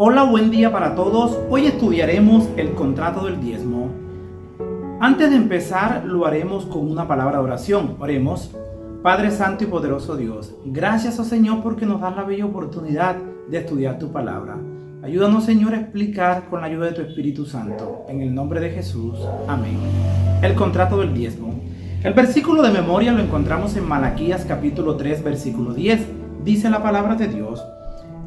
Hola, buen día para todos. Hoy estudiaremos el contrato del diezmo. Antes de empezar, lo haremos con una palabra de oración. Oremos. Padre Santo y poderoso Dios, gracias, oh Señor, porque nos das la bella oportunidad de estudiar tu palabra. Ayúdanos, Señor, a explicar con la ayuda de tu Espíritu Santo. En el nombre de Jesús. Amén. El contrato del diezmo. El versículo de memoria lo encontramos en Malaquías capítulo 3, versículo 10. Dice la palabra de Dios: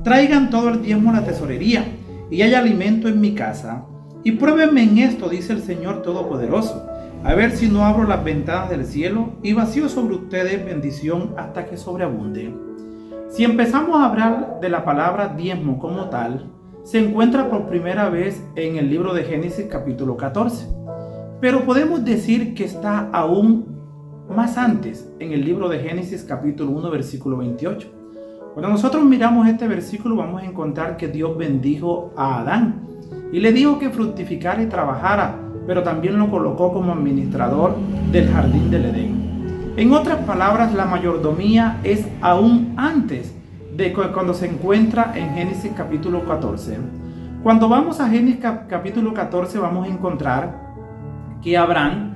traigan todo el diezmo a la tesorería, y haya alimento en mi casa. Y pruébenme en esto, dice el Señor Todopoderoso, a ver si no abro las ventanas del cielo y vacío sobre ustedes bendición hasta que sobreabunde. Si empezamos a hablar de la palabra diezmo como tal, se encuentra por primera vez en el libro de Génesis capítulo 14. Pero podemos decir que está aún más antes en el libro de Génesis capítulo 1 versículo 28. Cuando nosotros miramos este versículo vamos a encontrar que Dios bendijo a Adán y le dijo que fructificara y trabajara, pero también lo colocó como administrador del jardín del Edén. En otras palabras, la mayordomía es aún antes de cuando se encuentra en Génesis capítulo 14. Cuando vamos a Génesis capítulo 14 vamos a encontrar que Abraham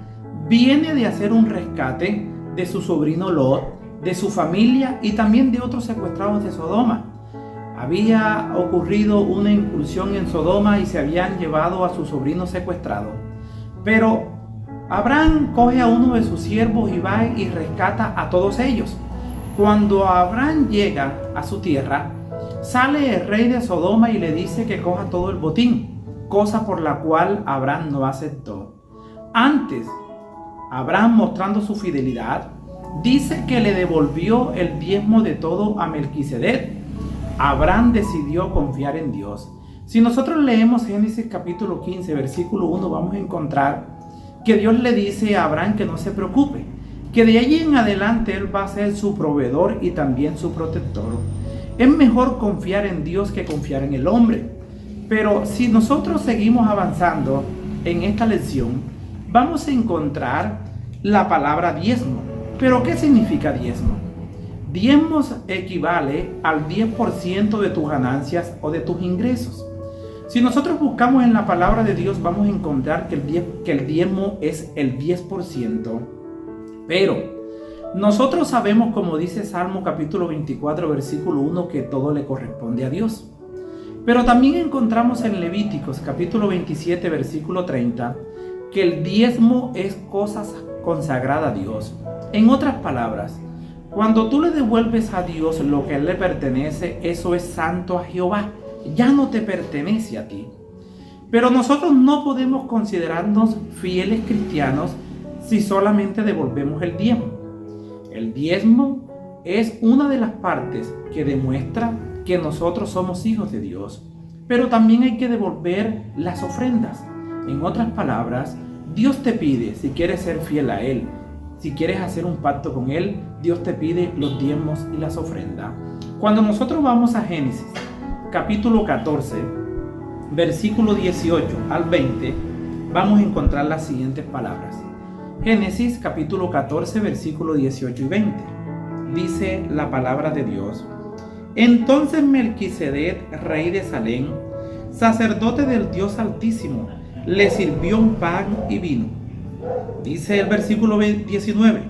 viene de hacer un rescate de su sobrino Lot, de su familia y también de otros secuestrados de Sodoma. Había ocurrido una incursión en Sodoma y se habían llevado a su sobrino secuestrado. Pero Abraham coge a uno de sus siervos y va y rescata a todos ellos. Cuando Abraham llega a su tierra, sale el rey de Sodoma y le dice que coja todo el botín, cosa por la cual Abraham no aceptó. Antes, Abraham, mostrando su fidelidad, dice que le devolvió el diezmo de todo a Melquisedec. Abraham decidió confiar en Dios. Si nosotros leemos Génesis capítulo 15, versículo 1, vamos a encontrar que Dios le dice a Abraham que no se preocupe, que de allí en adelante él va a ser su proveedor y también su protector. Es mejor confiar en Dios que confiar en el hombre. Pero si nosotros seguimos avanzando en esta lección, vamos a encontrar la palabra diezmo. ¿Pero qué significa diezmo? Diezmo equivale al 10% de tus ganancias o de tus ingresos. Si nosotros buscamos en la palabra de Dios, vamos a encontrar que el diezmo es el 10%. Pero nosotros sabemos, como dice Salmo capítulo 24, versículo 1, que todo le corresponde a Dios. Pero también encontramos en Levíticos capítulo 27, versículo 30, que el diezmo es cosa consagrada a Dios. En otras palabras, cuando tú le devuelves a Dios lo que a Él le pertenece, eso es santo a Jehová, ya no te pertenece a ti. Pero nosotros no podemos considerarnos fieles cristianos si solamente devolvemos el diezmo. El diezmo es una de las partes que demuestra que nosotros somos hijos de Dios, pero también hay que devolver las ofrendas. En otras palabras, Dios te pide, si quieres ser fiel a Él, si quieres hacer un pacto con Él, Dios te pide los diezmos y las ofrendas. Cuando nosotros vamos a Génesis, capítulo 14, versículo 18 al 20, vamos a encontrar las siguientes palabras. Génesis, capítulo 14, versículo 18 y 20. Dice la palabra de Dios: entonces Melquisedec, rey de Salem, sacerdote del Dios Altísimo, le sirvió un pan y vino. Dice el versículo 19: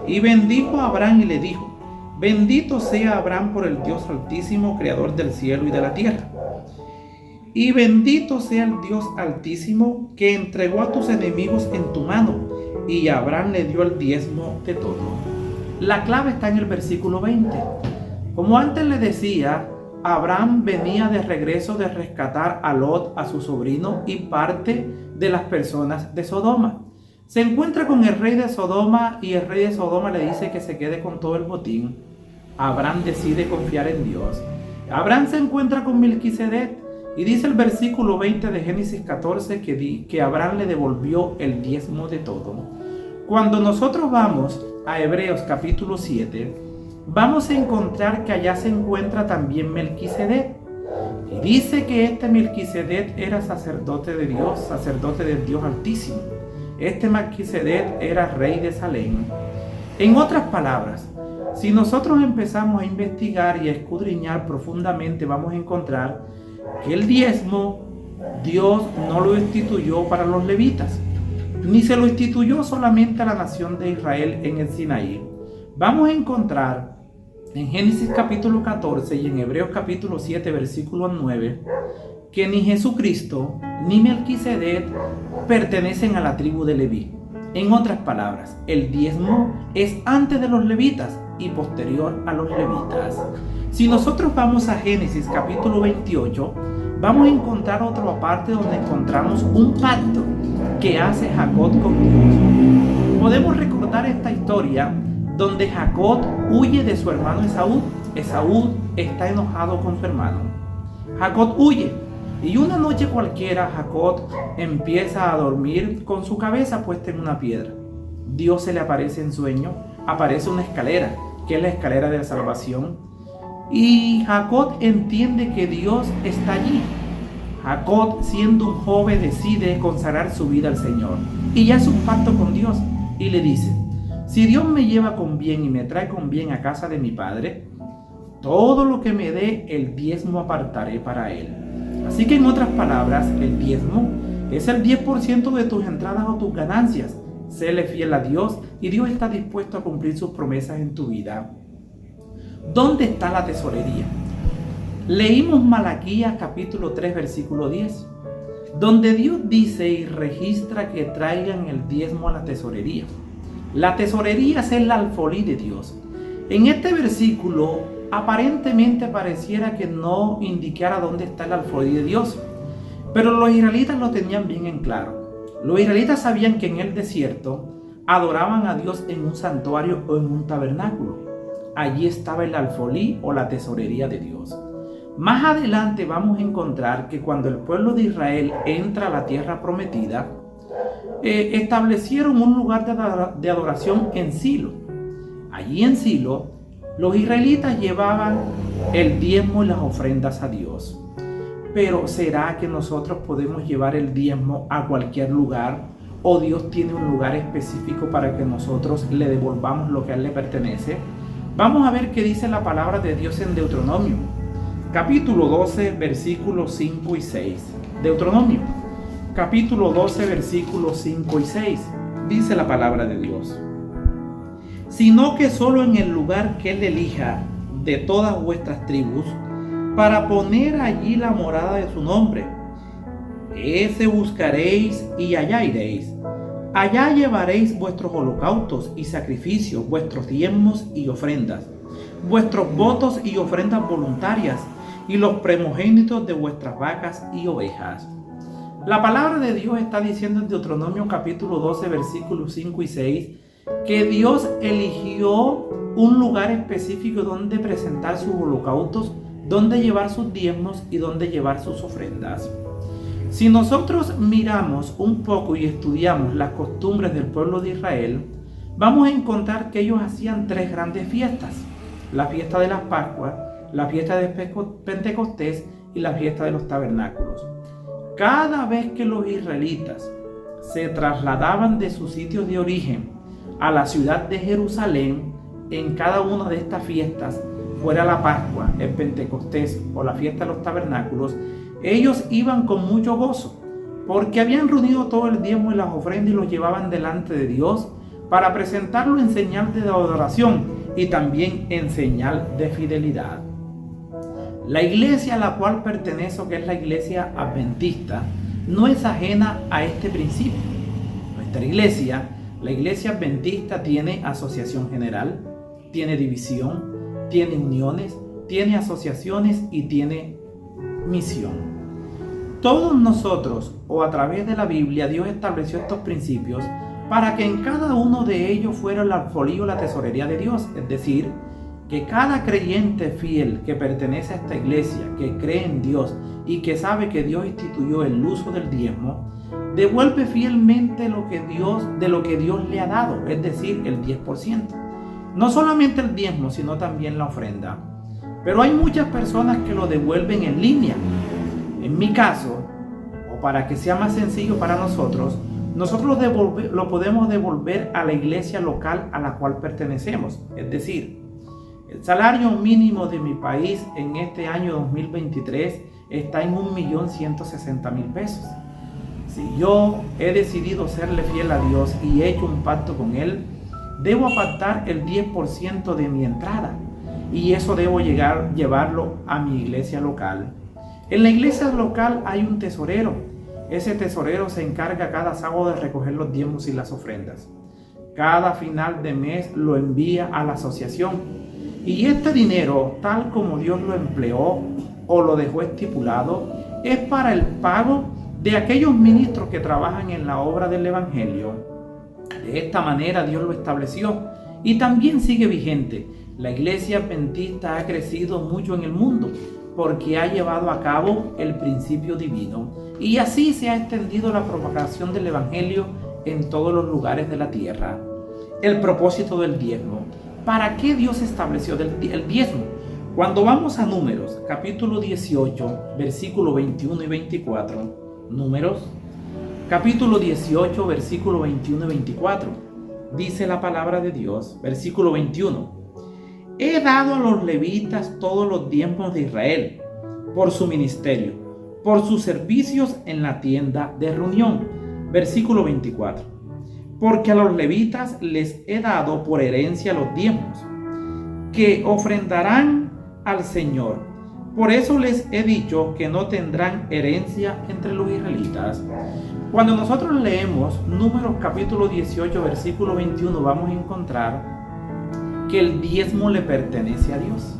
y bendijo a Abraham y le dijo: bendito sea Abraham por el Dios Altísimo, creador del cielo y de la tierra. Y bendito sea el Dios Altísimo que entregó a tus enemigos en tu mano. Y Abraham le dio el diezmo de todo. La clave está en el versículo 20. Como antes le decía, Abraham venía de regreso de rescatar a Lot, a su sobrino, y parte de las personas de Sodoma. Se encuentra con el rey de Sodoma y el rey de Sodoma le dice que se quede con todo el botín. Abraham decide confiar en Dios. Abraham se encuentra con Melquisedec y dice el versículo 20 de Génesis 14 que Abraham le devolvió el diezmo de todo. Cuando nosotros vamos a Hebreos capítulo 7, vamos a encontrar que allá se encuentra también Melquisedec. Y dice que este Melquisedec era sacerdote de Dios, sacerdote del Dios Altísimo. Este Melquisedec era rey de Salem. En otras palabras, si nosotros empezamos a investigar y a escudriñar profundamente, vamos a encontrar que el diezmo Dios no lo instituyó para los levitas, ni se lo instituyó solamente a la nación de Israel en el Sinaí. Vamos a encontrar en Génesis capítulo 14 y en Hebreos capítulo 7 versículo 9 que ni Jesucristo ni Melquisedec pertenecen a la tribu de Leví. En otras palabras, el diezmo es antes de los levitas y posterior a los levitas. Si nosotros vamos a Génesis capítulo 28, vamos a encontrar otra parte donde encontramos un pacto que hace Jacob con Dios. Podemos recordar esta historia donde Jacob huye de su hermano Esaú. Esaú está enojado con su hermano. Jacob huye y una noche cualquiera Jacob empieza a dormir con su cabeza puesta en una piedra. Dios se le aparece en sueño, aparece una escalera, que es la escalera de la salvación, y Jacob entiende que Dios está allí. Jacob, siendo un joven, decide consagrar su vida al Señor y ya hace un pacto con Dios y le dice: si Dios me lleva con bien y me trae con bien a casa de mi padre, todo lo que me dé, el diezmo apartaré para él. Así que en otras palabras, el diezmo es el 10% de tus entradas o tus ganancias. Séle fiel a Dios y Dios está dispuesto a cumplir sus promesas en tu vida. ¿Dónde está la tesorería? Leímos Malaquías capítulo 3 versículo 10, donde Dios dice y registra que traigan el diezmo a la tesorería. La tesorería es el alfolí de Dios. En este versículo aparentemente pareciera que no indicara dónde está el alfolí de Dios, pero los israelitas lo tenían bien en claro. Los israelitas sabían que en el desierto adoraban a Dios en un santuario o en un tabernáculo. Allí estaba el alfolí o la tesorería de Dios. Más adelante vamos a encontrar que cuando el pueblo de Israel entra a la tierra prometida, establecieron un lugar de adoración en Silo. Allí en Silo, los israelitas llevaban el diezmo y las ofrendas a Dios. Pero ¿será que nosotros podemos llevar el diezmo a cualquier lugar? ¿O Dios tiene un lugar específico para que nosotros le devolvamos lo que a Él le pertenece? Vamos a ver qué dice la palabra de Dios en Deuteronomio, capítulo 12, versículos 5 y 6. Deuteronomio, capítulo 12, versículos 5 y 6. Dice la palabra de Dios: sino que solo en el lugar que Él elija de todas vuestras tribus, para poner allí la morada de su nombre, ese buscaréis y allá iréis. Allá llevaréis vuestros holocaustos y sacrificios, vuestros diezmos y ofrendas, vuestros votos y ofrendas voluntarias, y los primogénitos de vuestras vacas y ovejas. La palabra de Dios está diciendo en Deuteronomio capítulo 12, versículos 5 y 6, que Dios eligió un lugar específico donde presentar sus holocaustos, donde llevar sus diezmos y donde llevar sus ofrendas. Si nosotros miramos un poco y estudiamos las costumbres del pueblo de Israel, vamos a encontrar que ellos hacían tres grandes fiestas: la fiesta de las Pascuas, la fiesta de Pentecostés y la fiesta de los tabernáculos. Cada vez que los israelitas se trasladaban de sus sitios de origen a la ciudad de Jerusalén, en cada una de estas fiestas, fuera la Pascua, el Pentecostés o la fiesta de los tabernáculos, ellos iban con mucho gozo, porque habían reunido todo el diezmo y las ofrendas y los llevaban delante de Dios para presentarlo en señal de adoración y también en señal de fidelidad. La iglesia a la cual pertenezco, que es la iglesia adventista, no es ajena a este principio. Nuestra iglesia, la iglesia adventista, tiene asociación general, tiene división, tiene uniones, tiene asociaciones y tiene misión. Todos nosotros, o a través de la Biblia, Dios estableció estos principios para que en cada uno de ellos fuera el alfolí o la tesorería de Dios. Es decir, que cada creyente fiel que pertenece a esta iglesia, que cree en Dios y que sabe que Dios instituyó el uso del diezmo, devuelve fielmente de lo que Dios le ha dado, es decir, el 10%. No solamente el diezmo, sino también la ofrenda. Pero hay muchas personas que lo devuelven en línea. En mi caso, o para que sea más sencillo para nosotros lo podemos devolver a la iglesia local a la cual pertenecemos. Es decir, el salario mínimo de mi país en este año 2023 está en 1.160.000 pesos. Si yo he decidido serle fiel a Dios y he hecho un pacto con Él, debo apartar el 10% de mi entrada y eso debo llevarlo a mi iglesia local. En la iglesia local hay un tesorero. Ese tesorero se encarga cada sábado de recoger los diezmos y las ofrendas. Cada final de mes lo envía a la asociación. Y este dinero, tal como Dios lo empleó o lo dejó estipulado, es para el pago de aquellos ministros que trabajan en la obra del Evangelio. De esta manera Dios lo estableció y también sigue vigente. La iglesia adventista ha crecido mucho en el mundo porque ha llevado a cabo el principio divino y así se ha extendido la propagación del Evangelio en todos los lugares de la tierra. El propósito del diezmo. ¿Para qué Dios estableció el diezmo? Cuando vamos a Números, capítulo 18, versículo 21 y 24, Números, capítulo 18, versículo 21 y 24, dice la palabra de Dios, versículo 21, he dado a los levitas todos los diezmos de Israel, por su ministerio, por sus servicios en la tienda de reunión. Versículo 24. Porque a los levitas les he dado por herencia los diezmos, que ofrendarán al Señor. Por eso les he dicho que no tendrán herencia entre los israelitas. Cuando nosotros leemos Números capítulo 18, versículo 21, vamos a encontrar que el diezmo le pertenece a Dios.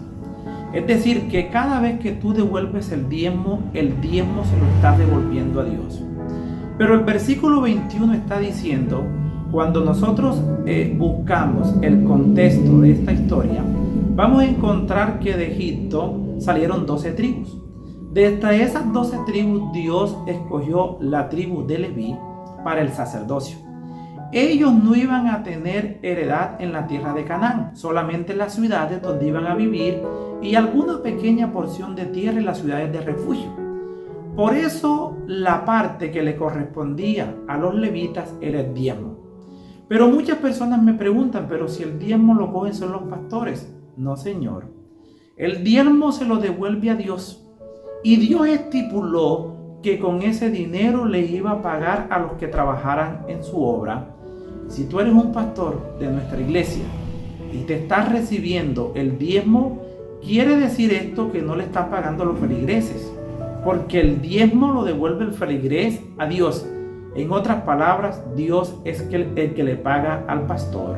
Es decir, que cada vez que tú devuelves el diezmo se lo estás devolviendo a Dios. Pero el versículo 21 está diciendo, cuando nosotros buscamos el contexto de esta historia, vamos a encontrar que de Egipto salieron 12 tribus. De esas 12 tribus, Dios escogió la tribu de Leví para el sacerdocio. Ellos no iban a tener heredad en la tierra de Canaán, solamente en las ciudades donde iban a vivir y alguna pequeña porción de tierra en las ciudades de refugio. Por eso la parte que le correspondía a los levitas era el diezmo. Pero muchas personas me preguntan, pero si el diezmo lo cogen son los pastores. No, señor. El diezmo se lo devuelve a Dios. Y Dios estipuló que con ese dinero le iba a pagar a los que trabajaran en su obra. Si tú eres un pastor de nuestra iglesia y te estás recibiendo el diezmo, quiere decir esto que no le estás pagando a los feligreses, porque el diezmo lo devuelve el feligrés a Dios. En otras palabras, Dios es el que le paga al pastor.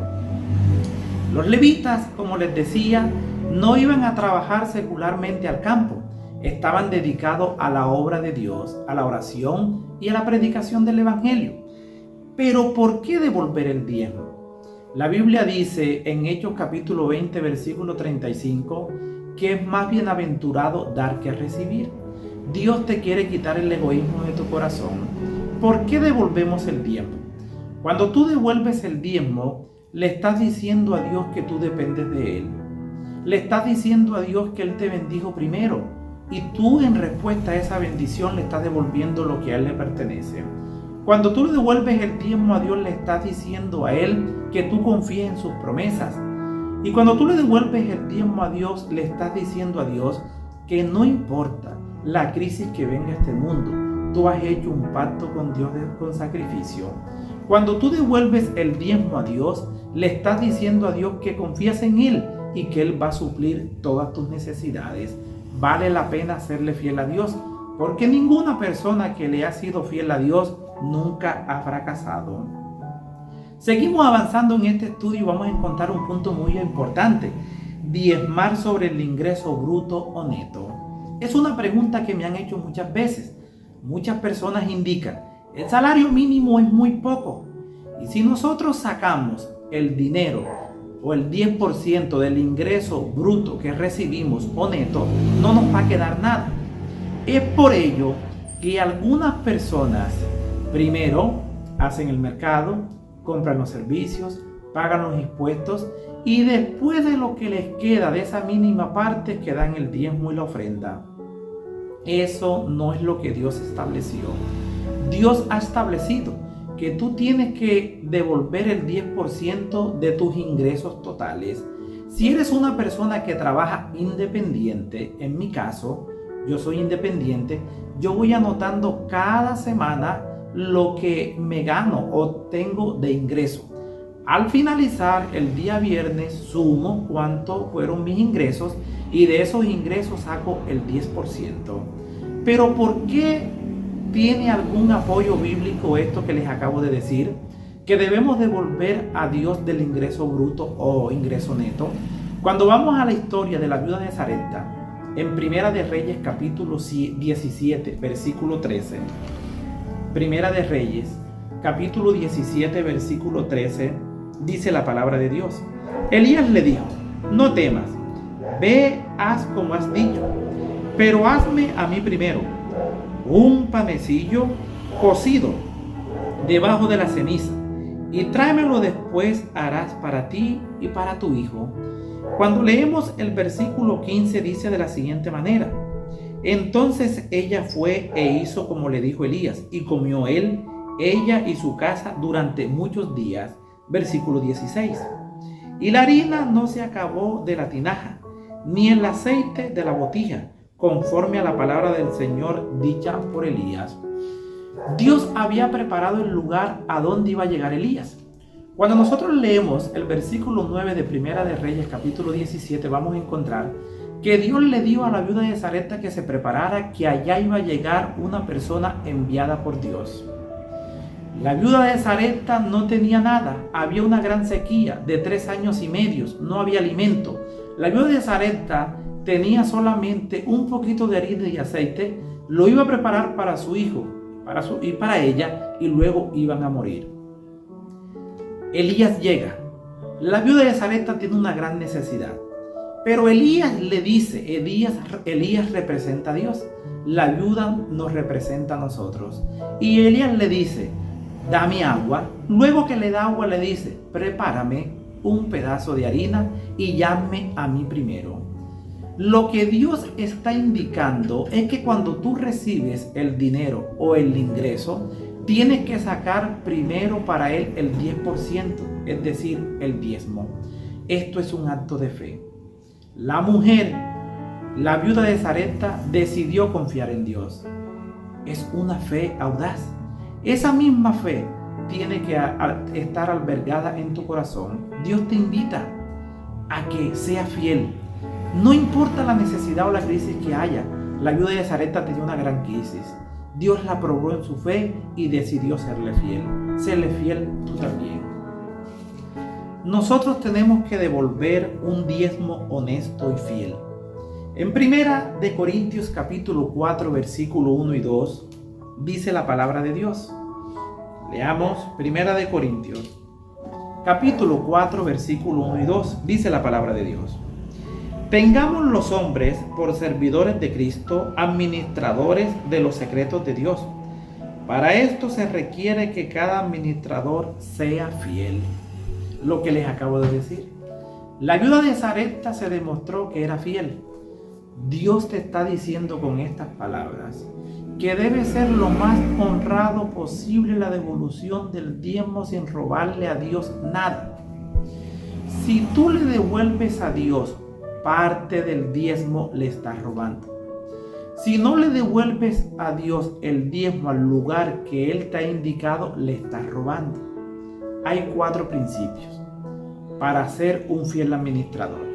Los levitas, como les decía, no iban a trabajar secularmente al campo. Estaban dedicados a la obra de Dios, a la oración y a la predicación del Evangelio. Pero ¿por qué devolver el diezmo? La Biblia dice en Hechos capítulo 20, versículo 35, que es más bienaventurado dar que recibir. Dios te quiere quitar el egoísmo de tu corazón. ¿Por qué devolvemos el diezmo? Cuando tú devuelves el diezmo, le estás diciendo a Dios que tú dependes de Él. Le estás diciendo a Dios que Él te bendijo primero. Y tú en respuesta a esa bendición le estás devolviendo lo que a Él le pertenece. Cuando tú le devuelves el diezmo a Dios, le estás diciendo a Él que tú confíes en sus promesas. Y cuando tú le devuelves el diezmo a Dios, le estás diciendo a Dios que no importa la crisis que venga a este mundo, tú has hecho un pacto con Dios con sacrificio. Cuando tú devuelves el diezmo a Dios, le estás diciendo a Dios que confías en Él y que Él va a suplir todas tus necesidades. Vale la pena serle fiel a Dios, porque ninguna persona que le ha sido fiel a Dios nunca ha fracasado. Seguimos avanzando en este estudio y vamos a encontrar un punto muy importante: diezmar sobre el ingreso bruto o neto. Es una pregunta que me han hecho muchas veces. Muchas personas indican, el salario mínimo es muy poco, y si nosotros sacamos el dinero o el 10% del ingreso bruto que recibimos o neto, no nos va a quedar nada. Es por ello que algunas personas primero hacen el mercado, compran los servicios, pagan los impuestos y después de lo que les queda de esa mínima parte que dan el diezmo y la ofrenda. Eso no es lo que Dios estableció. Dios ha establecido que tú tienes que devolver el 10% de tus ingresos totales. Si eres una persona que trabaja independiente, en mi caso, yo soy independiente, yo voy anotando cada semana lo que me gano o tengo de ingreso. Al finalizar el día viernes sumo cuánto fueron mis ingresos y de esos ingresos saco el 10%. Pero ¿por qué tiene algún apoyo bíblico esto que les acabo de decir? Que debemos devolver a Dios del ingreso bruto o ingreso neto. Cuando vamos a la historia de la viuda de Sarepta, en Primera de Reyes capítulo 17, versículo 13. Primera de Reyes, capítulo 17, versículo 13, dice la palabra de Dios. Elías le dijo: no temas, ve, haz como has dicho, pero hazme a mí primero un panecillo cocido debajo de la ceniza, y tráemelo después, harás para ti y para tu hijo. Cuando leemos el versículo 15 dice de la siguiente manera: entonces ella fue e hizo como le dijo Elías, y comió él, ella y su casa durante muchos días. Versículo 16. Y la harina no se acabó de la tinaja, ni el aceite de la botija, conforme a la palabra del Señor dicha por Elías. Dios había preparado el lugar a donde iba a llegar Elías. Cuando nosotros leemos el versículo 9 de Primera de Reyes capítulo 17, vamos a encontrar que Dios le dio a la viuda de Sarepta que se preparara, que allá iba a llegar una persona enviada por Dios. La viuda de Sarepta no tenía nada, había una gran sequía de 3 años y medio, no había alimento. La viuda de Sarepta tenía solamente un poquito de harina y aceite, lo iba a preparar para su hijo y para ella, y luego iban a morir. Elías llega. La viuda de Sarepta tiene una gran necesidad, pero Elías le dice, Elías representa a Dios, la viuda nos representa a nosotros, y Elías le dice: dame agua. Luego que le da agua le dice: prepárame un pedazo de harina y llame a mí primero. Lo que Dios está indicando es que cuando tú recibes el dinero o el ingreso, tienes que sacar primero para él el 10%, es decir, el diezmo. Esto es un acto de fe. La mujer, la viuda de Sarepta, decidió confiar en Dios. Es una fe audaz. Esa misma fe tiene que estar albergada en tu corazón. Dios te invita a que seas fiel. No importa la necesidad o la crisis que haya. La viuda de Sarepta tenía una gran crisis. Dios la probó en su fe y decidió serle fiel. Serle fiel tú también. Nosotros tenemos que devolver un diezmo honesto y fiel. En Primera de Corintios capítulo 4 versículo 1 y 2 dice la palabra de Dios. Leamos Primera de Corintios capítulo 4 versículo 1 y 2. Dice la palabra de Dios: tengamos los hombres por servidores de Cristo, administradores de los secretos de Dios. Para esto se requiere que cada administrador sea fiel. Lo que les acabo de decir. La viuda de Sarepta se demostró que era fiel. Dios te está diciendo con estas palabras que debe ser lo más honrado posible la devolución del diezmo sin robarle a Dios nada. Si tú le devuelves a Dios parte del diezmo, le estás robando. Si no le devuelves a Dios el diezmo al lugar que Él te ha indicado, le estás robando. Hay 4 principios para ser un fiel administrador.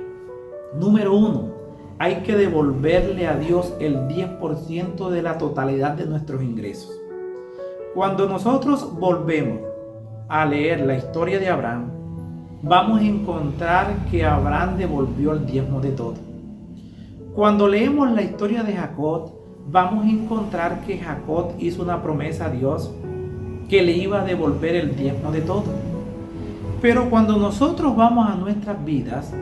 Número 1, hay que devolverle a Dios el 10% de la totalidad de nuestros ingresos. Cuando nosotros volvemos a leer la historia de Abraham, vamos a encontrar que Abraham devolvió el diezmo de todo. Cuando leemos la historia de Jacob, vamos a encontrar que Jacob hizo una promesa a Dios que le iba a devolver el diezmo de todo. Pero cuando nosotros vamos a nuestras vidas,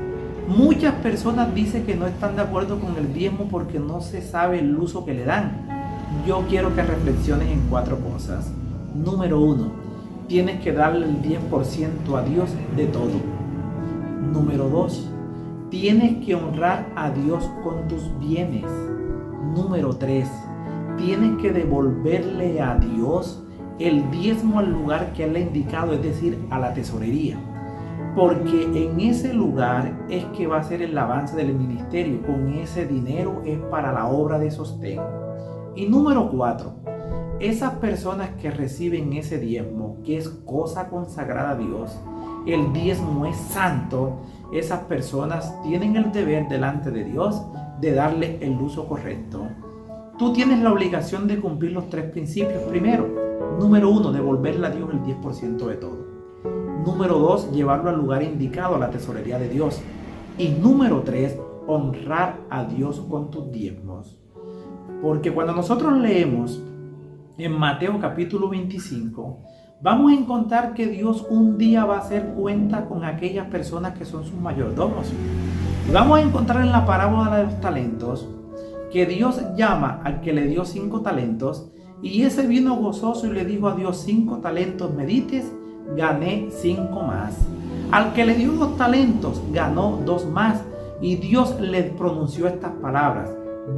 muchas personas dicen que no están de acuerdo con el diezmo porque no se sabe el uso que le dan. Yo quiero que reflexiones en 4 cosas. Número 1, tienes que darle el 10% a Dios de todo. Número 2, tienes que honrar a Dios con tus bienes. Número 3, tienes que devolverle a Dios el diezmo al lugar que Él le ha indicado, es decir, a la tesorería. porque en ese lugar es que va a ser el avance del ministerio. Con ese dinero es para la obra de sostén. Y número 4, esas personas que reciben ese diezmo, que es cosa consagrada a Dios, el diezmo es santo, esas personas tienen el deber delante de Dios de darle el uso correcto. Tú tienes la obligación de cumplir los 3 principios. Primero, número 1, devolverle a Dios el 10% de todo. Número 2, llevarlo al lugar indicado, a la tesorería de Dios. Y número 3, honrar a Dios con tus diezmos. Porque cuando nosotros leemos en Mateo capítulo 25, vamos a encontrar que Dios un día va a hacer cuenta con aquellas personas que son sus mayordomos. Y vamos a encontrar en la parábola de los talentos que Dios llama al que le dio 5 talentos, y ese vino gozoso y le dijo a Dios: 5 talentos me dites, gané 5 más. Al que le dio 2 talentos, ganó 2 más, y Dios le pronunció estas palabras: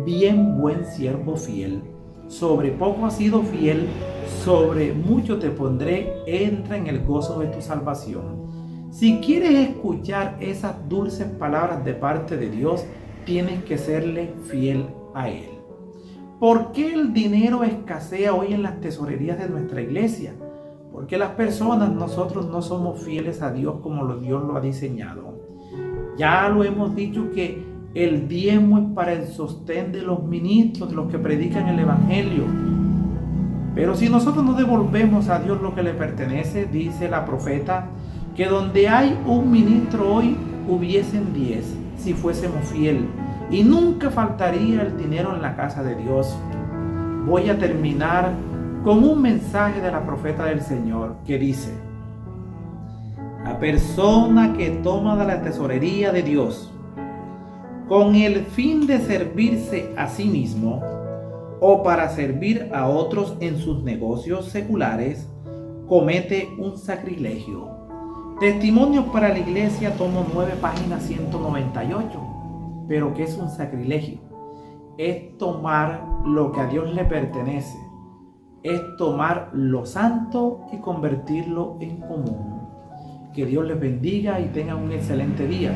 bien, buen siervo fiel. Sobre poco has sido fiel, sobre mucho te pondré, entra en el gozo de tu salvación. Si quieres escuchar esas dulces palabras de parte de Dios, tienes que serle fiel a Él. ¿Por qué el dinero escasea hoy en las tesorerías de nuestra iglesia? Porque las personas, nosotros no somos fieles a Dios como Dios lo ha diseñado. Ya lo hemos dicho que el diezmo es para el sostén de los ministros, de los que predican el evangelio. Pero si nosotros no devolvemos a Dios lo que le pertenece, dice la profeta, que donde hay un ministro hoy, hubiesen 10, si fuésemos fieles, y nunca faltaría el dinero en la casa de Dios. Voy a terminar con un mensaje de la profeta del Señor que dice: la persona que toma de la tesorería de Dios con el fin de servirse a sí mismo o para servir a otros en sus negocios seculares, comete un sacrilegio. Testimonios para la Iglesia, tomo 9, página 198. Pero ¿qué es un sacrilegio? Es tomar lo que a Dios le pertenece, es tomar lo santo y convertirlo en común. Que Dios les bendiga y tengan un excelente día.